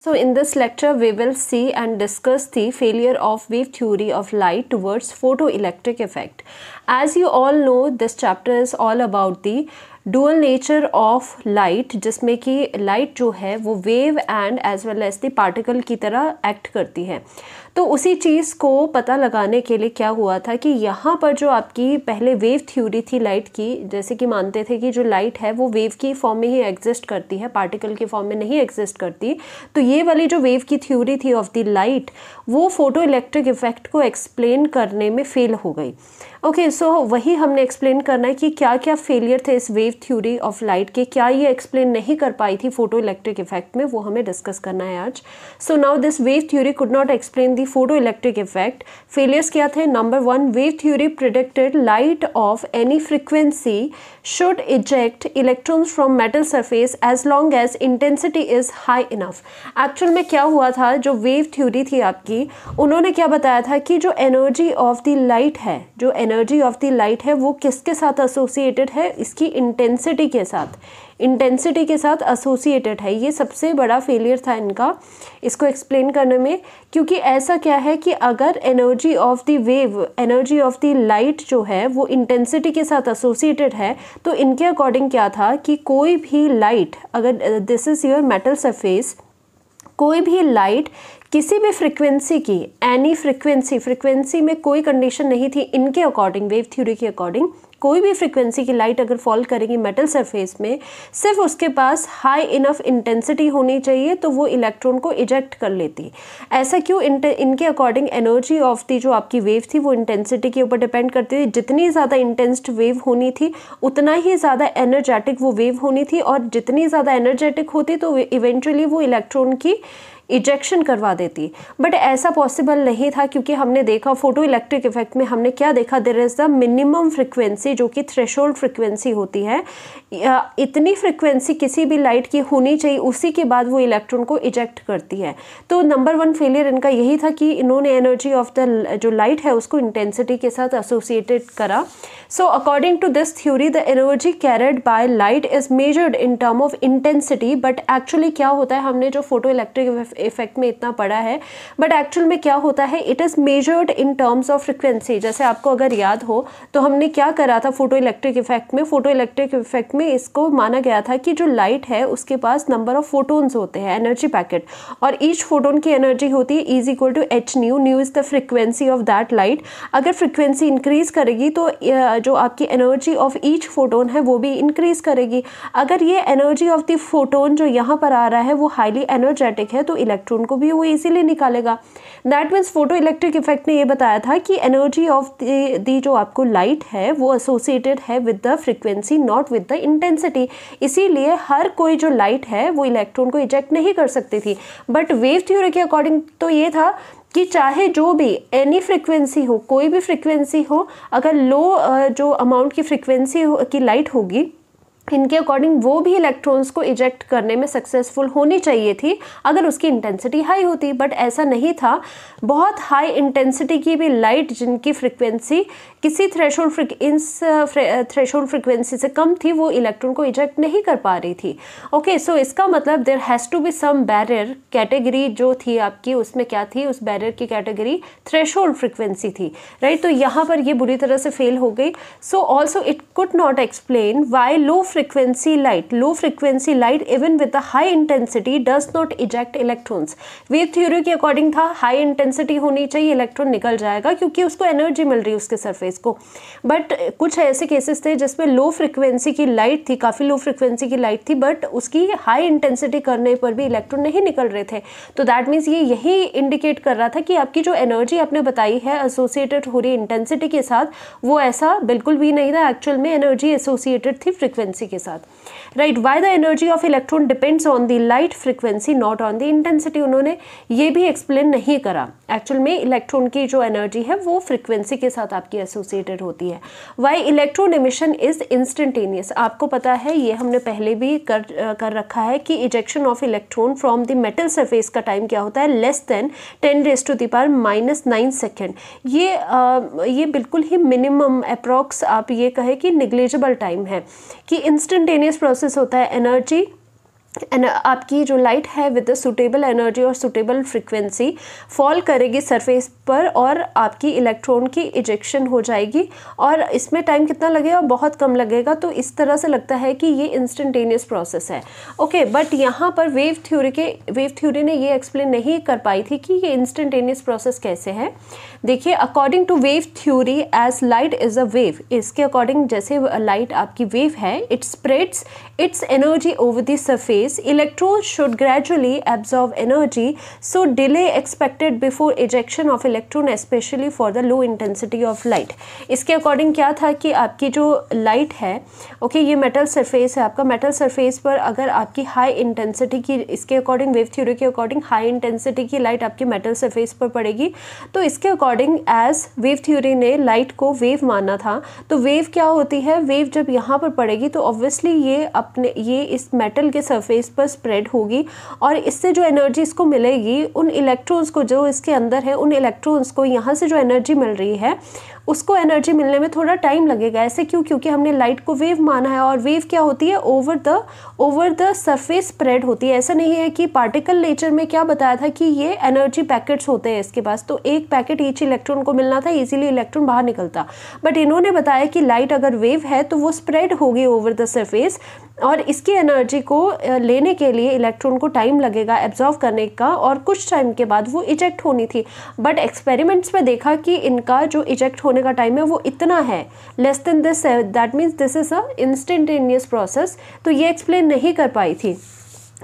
So in this lecture we will see and discuss the failure of wave theory of light towards photoelectric effect. As you all know, this chapter is all about the dual nature of light, जिसमें कि light जो है वो wave and as well as the particle की तरह act करती है। तो उसी चीज़ को पता लगाने के लिए क्या हुआ था कि यहाँ पर जो आपकी पहले वेव थ्योरी थी लाइट की, जैसे कि मानते थे कि जो लाइट है वो वेव की फॉर्म में ही एग्जिस्ट करती है, पार्टिकल की फॉर्म में नहीं एग्जिस्ट करती। तो ये वाली जो वेव की थ्योरी थी ऑफ द लाइट वो फोटो इलेक्ट्रिक इफेक्ट को एक्सप्लेन करने में फेल हो गई। ओके, सो वही हमने एक्सप्लेन करना है कि क्या क्या फेलियर थे इस वेव थ्योरी ऑफ लाइट के, क्या ये एक्सप्लेन नहीं कर पाई थी फोटो इलेक्ट्रिक इफेक्ट में, वो हमें डिस्कस करना है आज। So now this wave theory could not explain the photoelectric effect. Failures क्या थे? Number 1, wave theory predicted light of any frequency should eject electrons from metal surface as long as intensity is high enough. Actual में क्या हुआ था, जो wave theory थी आपकी, उन्होंने क्या बताया था कि जो एनर्जी ऑफ द लाइट है, जो एनर्जी ऑफ द लाइट है वो किसके साथ एसोसिएटेड है? इसकी इंटेंसिटी के साथ, इंटेंसिटी के साथ एसोसिएटेड है। ये सबसे बड़ा फेलियर था इनका इसको एक्सप्लेन करने में, क्योंकि ऐसा क्या है कि अगर energy of the wave, energy of the light जो है वो इंटेंसिटी के साथ एसोसिएटेड है, तो इनके अकॉर्डिंग क्या था कि कोई भी लाइट, अगर this is your metal surface, कोई भी लाइट किसी भी फ्रीक्वेंसी की, एनी फ्रीक्वेंसी में कोई कंडीशन नहीं थी इनके अकॉर्डिंग, वेव थ्योरी के अकॉर्डिंग, कोई भी फ्रीक्वेंसी की लाइट अगर फॉल करेगी मेटल सरफेस में, सिर्फ उसके पास हाई इनफ इंटेंसिटी होनी चाहिए तो वो इलेक्ट्रॉन को इजेक्ट कर लेती। ऐसा क्यों? इनके अकॉर्डिंग एनर्जी ऑफ दी जो आपकी वेव थी वो इंटेंसिटी के ऊपर डिपेंड करती थी। जितनी ज़्यादा इंटेंस वेव होनी थी उतना ही ज़्यादा एनर्जेटिक वो वेव होनी थी, और जितनी ज़्यादा एनर्जेटिक होती तो इवेंचुअली वो इलेक्ट्रॉन की इजेक्शन करवा देती। बट ऐसा पॉसिबल नहीं था, क्योंकि हमने देखा फोटो इलेक्ट्रिक इफेक्ट में हमने क्या देखा, there is the minimum frequency जो कि थ्रेशोल्ड फ्रीक्वेंसी होती है। इतनी फ्रीक्वेंसी किसी भी लाइट की होनी चाहिए, उसी के बाद वो इलेक्ट्रॉन को इजेक्ट करती है। तो नंबर 1 फेलियर इनका यही था कि इन्होंने एनर्जी ऑफ द जो लाइट है उसको इंटेंसिटी के साथ एसोसिएटेड करा। So according to this theory the energy carried by light is measured in term of intensity, but actually क्या होता है, हमने जो फोटो इलेक्ट्रिक इफेक्ट में इतना पढ़ा है, बट एक्चुअल में क्या होता है, it is measured in terms of frequency. जैसे आपको अगर याद हो तो हमने क्या करा था फोटो इलेक्ट्रिक इफेक्ट में, फोटो इलेक्ट्रिक इफेक्ट में इसको माना गया था कि जो लाइट है उसके पास नंबर ऑफ फोटोन्स होते हैं, एनर्जी पैकेट, और ईच फोटोन की एनर्जी होती है is equal to h nu. Nu is the frequency of that light. अगर फ्रीक्वेंसी इंक्रीज करेगी तो जो आपकी एनर्जी ऑफ ईच फोटोन है वो भी इंक्रीज करेगी। अगर ये एनर्जी ऑफ द फोटोन जो यहाँ पर आ रहा है वो हाईली एनर्जेटिक है तो इलेक्ट्रॉन को भी वो इजीली निकालेगा। That means photo electric effect ने ये बताया था कि एनर्जी ऑफ दी जो आपको लाइट है वो एसोसिएटेड है with the frequency, not with the intensity. इसीलिए हर कोई जो लाइट है वो इलेक्ट्रॉन को इजेक्ट नहीं कर सकती थी। बट वेव थ्योरी के अकॉर्डिंग तो ये था कि चाहे जो भी एनी फ्रीक्वेंसी हो, कोई भी फ्रीक्वेंसी हो, अगर लो जो अमाउंट की फ्रीक्वेंसी की लाइट होगी, इनके अकॉर्डिंग वो भी इलेक्ट्रॉन्स को इजेक्ट करने में सक्सेसफुल होनी चाहिए थी अगर उसकी इंटेंसिटी हाई होती। बट ऐसा नहीं था। बहुत हाई इंटेंसिटी की भी लाइट जिनकी फ्रीक्वेंसी किसी थ्रेशोल्ड फ्रीक्वेंसी से कम थी वो इलेक्ट्रॉन को इजेक्ट नहीं कर पा रही थी। ओके, सो इसका मतलब there has to be some barrier. Category जो थी आपकी उसमें क्या थी, उस बैरियर की कैटेगरी थ्रेशोल्ड फ्रीक्वेंसी थी, राइट। तो यहाँ पर ये बुरी तरह से फेल हो गई। So also it could not explain why low frequency light even with the high intensity does not eject electrons. Wave theory के अकॉर्डिंग था हाई इंटेंसिटी होनी चाहिए, इलेक्ट्रॉन निकल जाएगा क्योंकि उसको एनर्जी मिल रही है उसके सरफेस को। बट कुछ ऐसे केसेस थे जिसमें लो फ्रीक्वेंसी की लाइट थी, काफ़ी लो फ्रीक्वेंसी की लाइट थी, बट उसकी हाई इंटेंसिटी करने पर भी इलेक्ट्रॉन नहीं निकल रहे थे। तो दैट मीन्स ये यही इंडिकेट कर रहा था कि आपकी जो एनर्जी आपने बताई है एसोसिएटेड हो रही इंटेंसिटी के साथ, वो ऐसा बिल्कुल भी नहीं था। एक्चुअल में एनर्जी एसोसिएटेड थी फ्रीक्वेंसी के साथ, right. Why the energy of electron depends on the light frequency not on the intensity, उन्होंने ये भी एक्सप्लेन नहीं करा। एक्चुअल में इलेक्ट्रॉन की जो एनर्जी है वो फ्रीक्वेंसी के साथ आपकी एसोसिएटेड होती है। Why electron emission is instantaneous, आपको पता है, ये हमने पहले भी कर रखा है कि ejection of electron from the metal surface का टाइम क्या होता है, लेस देन 10⁻⁹ सेकेंड। ये बिल्कुल ही मिनिमम अप्रॉक्स आप ये कहे कि निग्लेजिबल टाइम है कि इंस्टेंटेनियस प्रोसेस होता है। एनर्जी आपकी जो लाइट है विद द सुटेबल एनर्जी और सुटेबल फ्रिक्वेंसी फॉल करेगी सरफेस पर और आपकी इलेक्ट्रॉन की इजेक्शन हो जाएगी। और इसमें टाइम कितना लगेगा? बहुत कम लगेगा। तो इस तरह से लगता है कि ये इंस्टेंटेनियस प्रोसेस है। ओके, बट यहाँ पर वेव थ्योरी ने ये एक्सप्लेन नहीं कर पाई थी कि ये इंस्टेंटेनियस प्रोसेस कैसे है। देखिए, according to wave theory as light is a wave, इसके अकॉर्डिंग जैसे लाइट आपकी वेव है, it spreads its energy over the surface, electrons should gradually absorb energy, so delay expected before ejection of electron especially for the low intensity of light। इसके according क्या था कि आपकी जो लाइट है, ओके, ये मेटल सरफेस है आपका, मेटल सरफेस पर अगर आपकी हाई इंटेंसिटी की, इसके अकॉर्डिंग वेव थ्योरी के अकॉर्डिंग हाई इंटेंसिटी की लाइट आपकी मेटल सरफेस पर पड़ेगी। तो इसके अकॉर्डिंग एज वेव थ्योरी ने लाइट को वेव माना था। तो वेव क्या होती है? वेव जब यहाँ पर पड़ेगी तो ऑब्वियसली ये इस मेटल के सरफेस पर स्प्रेड होगी और इससे जो एनर्जी इसको मिलेगी, उन इलेक्ट्रॉन्स को जो इसके अंदर है, उन इलेक्ट्रॉन्स को यहाँ से जो एनर्जी मिल रही है उसको एनर्जी मिलने में थोड़ा टाइम लगेगा। ऐसे क्यों? क्योंकि हमने लाइट को वेव माना है और वेव क्या होती है? ओवर द सरफेस स्प्रेड होती है। ऐसा नहीं है कि पार्टिकल नेचर में क्या बताया था कि ये एनर्जी पैकेट्स होते हैं इसके पास, तो एक पैकेट ईच इलेक्ट्रॉन को मिलना था, इजीली इलेक्ट्रॉन बाहर निकलता। बट इन्होंने बताया कि लाइट अगर वेव है तो वो स्प्रेड होगी ओवर द सरफेस और इसकी एनर्जी को लेने के लिए इलेक्ट्रॉन को टाइम लगेगा एब्जॉर्व करने का और कुछ टाइम के बाद वो इजेक्ट होनी थी। बट एक्सपेरिमेंट्स में देखा कि इनका जो इजेक्ट होने का टाइम है वो इतना है, less than this, that means this is a instantaneous process. तो ये एक्सप्लेन नहीं कर पाई थी।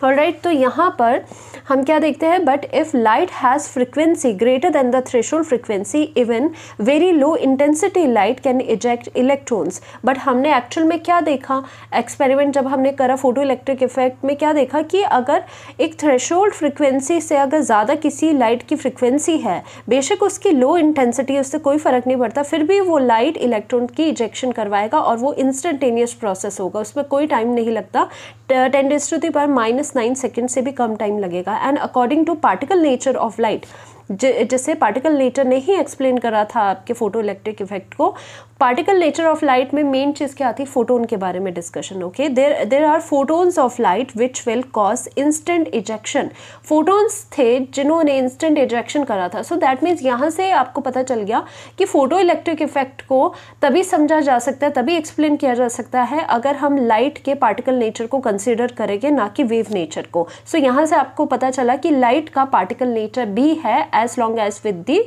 ऑलराइट, तो यहाँ पर हम क्या देखते हैं? But if light has frequency greater than the threshold frequency, even very low intensity light can eject electrons. But हमने एक्चुअल में क्या देखा? एक्सपेरिमेंट जब हमने करा फोटो इलेक्ट्रिक इफेक्ट में, क्या देखा कि अगर एक थ्रेशोल्ड फ्रिक्वेंसी से अगर ज़्यादा किसी लाइट की फ्रिक्वेंसी है, बेशक उसकी लो इंटेंसिटी, उससे कोई फ़र्क नहीं पड़ता, फिर भी वो लाइट इलेक्ट्रॉन की इजेक्शन करवाएगा और वो इंस्टेंटेनियस प्रोसेस होगा, उसमें कोई टाइम नहीं लगता। 10⁻⁹ सेकेंड से भी कम टाइम लगेगा। And according to particle nature of light, जिससे पार्टिकल नेचर ने ही एक्सप्लेन करा था आपके फोटो इलेक्ट्रिक इफेक्ट को। पार्टिकल नेचर ऑफ लाइट में मेन चीज़ क्या आती है? फोटोन के बारे में discussion. Okay, there are photons of light which will cause instant ejection. Photons थे जिन्होंने इंस्टेंट इजेक्शन करा था। सो दैट मीन्स यहाँ से आपको पता चल गया कि फोटो इलेक्ट्रिक इफेक्ट को तभी समझा जा सकता है, तभी एक्सप्लेन किया जा सकता है अगर हम लाइट के पार्टिकल नेचर को कंसिडर करेंगे, ना कि वेव नेचर को। सो यहाँ से आपको पता चला कि लाइट का पार्टिकल नेचर भी है as long as with the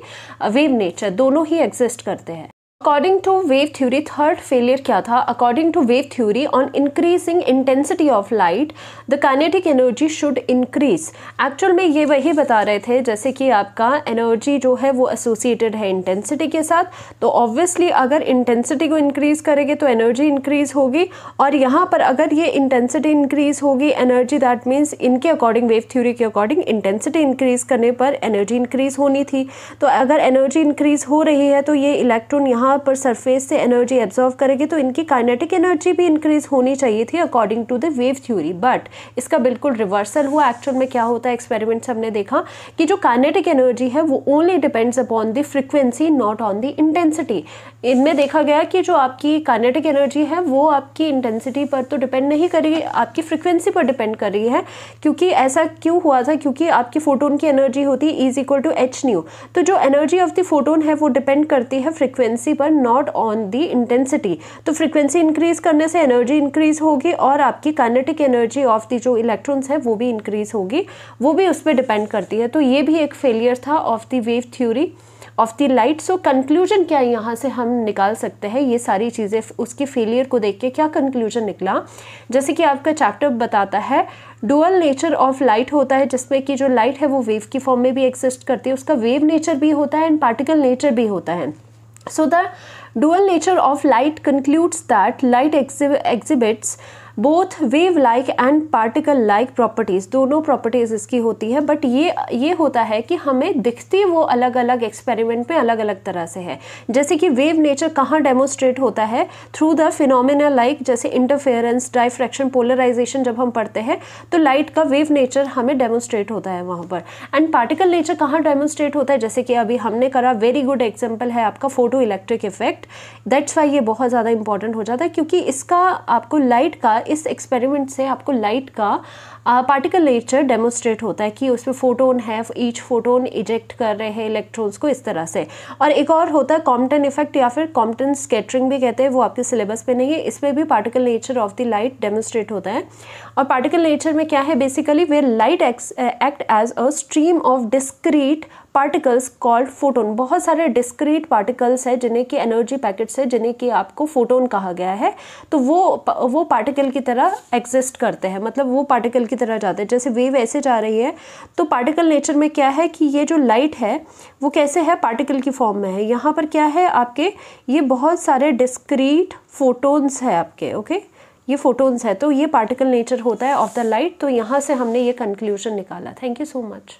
wave nature, दोनों ही एग्जिस्ट करते हैं। According to wave theory, third failure क्या था? According to wave theory, on increasing intensity of light the kinetic energy should increase. Actual में ये वही बता रहे थे जैसे कि आपका एनर्जी जो है वो एसोसिएटेड है इंटेंसिटी के साथ, तो ऑब्वियसली अगर इंटेंसिटी को इंक्रीज करेंगे तो एनर्जी इंक्रीज होगी। और यहाँ पर अगर ये इंटेंसिटी इंक्रीज होगी, एनर्जी, दैट मीन्स इनके अकॉर्डिंग, वेव थ्योरी के अकॉर्डिंग, इंटेंसिटी इंक्रीज करने पर एनर्जी इंक्रीज होनी थी। तो अगर एनर्जी इंक्रीज हो रही है तो ये इलेक्ट्रॉन यहाँ पर सरफेस से एनर्जी एब्जॉर्व करेगी, तो इनकी काइनेटिक एनर्जी भी इंक्रीज होनी चाहिए थी according to the wave theory. But इसका बिल्कुल रिवर्सल हुआ। एक्चुअल में क्या होता है? एक्सपेरिमेंट्स हमने देखा कि जो काइनेटिक एनर्जी है वो only depends upon the frequency, not on the intensity. इनमें देखा गया कि जो आपकी काइनेटिक एनर्जी है वो आपकी इंटेंसिटी पर तो डिपेंड नहीं कर रही है, आपकी फ्रीक्वेंसी पर डिपेंड कर रही है। क्योंकि ऐसा क्यों हुआ था? क्योंकि आपकी फोटोन की एनर्जी होती है E=h²। तो जो एनर्जी ऑफ द फोटोन है वो डिपेंड करती है फ्रीक्वेंसी पर, नॉट ऑन दी इंटेंसिटी। तो फ्रीक्वेंसी इंक्रीज करने से एनर्जी इंक्रीज होगी और आपकी काइनेटिक एनर्जी ऑफ दी जो इलेक्ट्रॉन्स है वो भी इंक्रीज होगी, वो भी उस पर डिपेंड करती है। तो ये भी एक फेलियर था of the wave theory of the light. So conclusion क्या यहाँ से हम निकाल सकते हैं? ये सारी चीज़ें उसकी फेलियर को देख के क्या कंक्लूजन निकला? जैसे कि आपका चैप्टर बताता है, डुअल नेचर ऑफ लाइट होता है, जिसमें कि जो लाइट है वो वेव की फॉर्म में भी एग्जिस्ट करती है, उसका वेव नेचर भी होता है एंड पार्टिकल नेचर भी होता है। So the dual nature of light concludes that light exhibits both wave like and particle like properties, दोनों प्रॉपर्टीज़ इसकी होती है। बट ये होता है कि हमें दिखती वो अलग अलग एक्सपेरिमेंट में अलग अलग तरह से है। जैसे कि वेव नेचर कहाँ डेमोस्ट्रेट होता है? थ्रू द फिनोमिना लाइक जैसे इंटरफेरेंस, डायफ्रैक्शन, पोलराइजेशन जब हम पढ़ते हैं तो लाइट का वेव नेचर हमें डेमोस्ट्रेट होता है वहाँ पर। एंड पार्टिकल नेचर कहाँ डेमोस्ट्रेट होता है? जैसे कि अभी हमने करा, वेरी गुड एग्जाम्पल है आपका photo electric effect. That's why ये बहुत ज़्यादा इंपॉर्टेंट हो जाता है, क्योंकि इसका आपको लाइट का, इस एक्सपेरिमेंट से आपको लाइट का पार्टिकल नेचर डेमोस्ट्रेट होता है कि उसमें फोटोन है, ईच फोटोन इजेक्ट कर रहे हैं इलेक्ट्रॉन्स को इस तरह से। और एक और होता है कॉम्पटन इफेक्ट या फिर कॉम्पटन स्कैटरिंग भी कहते हैं, वो आपके सिलेबस पे नहीं है। इसमें भी particle nature of the light demonstrate होता है। और पार्टिकल नेचर में क्या है basically, where light act as a stream of discrete particles called photon. बहुत सारे डिस्क्रीट पार्टिकल्स हैं जिन्हें कि एनर्जी पैकेट्स है, जिन्हें कि आपको फोटोन कहा गया है। तो वो पार्टिकल की तरह एग्जिस्ट करते हैं, मतलब वो पार्टिकल की तरह जाते हैं। जैसे वेव ऐसे जा रही है, तो पार्टिकल नेचर में क्या है कि ये जो लाइट है वो कैसे है, पार्टिकल की फॉर्म में है। यहाँ पर क्या है आपके, ये बहुत सारे डिस्क्रीट फोटोन्स है आपके, ओके, ये फोटोन्स है। तो ये पार्टिकल नेचर होता है ऑफ द लाइट। तो यहाँ से हमने ये कंक्लूजन निकाला। Thank you so much.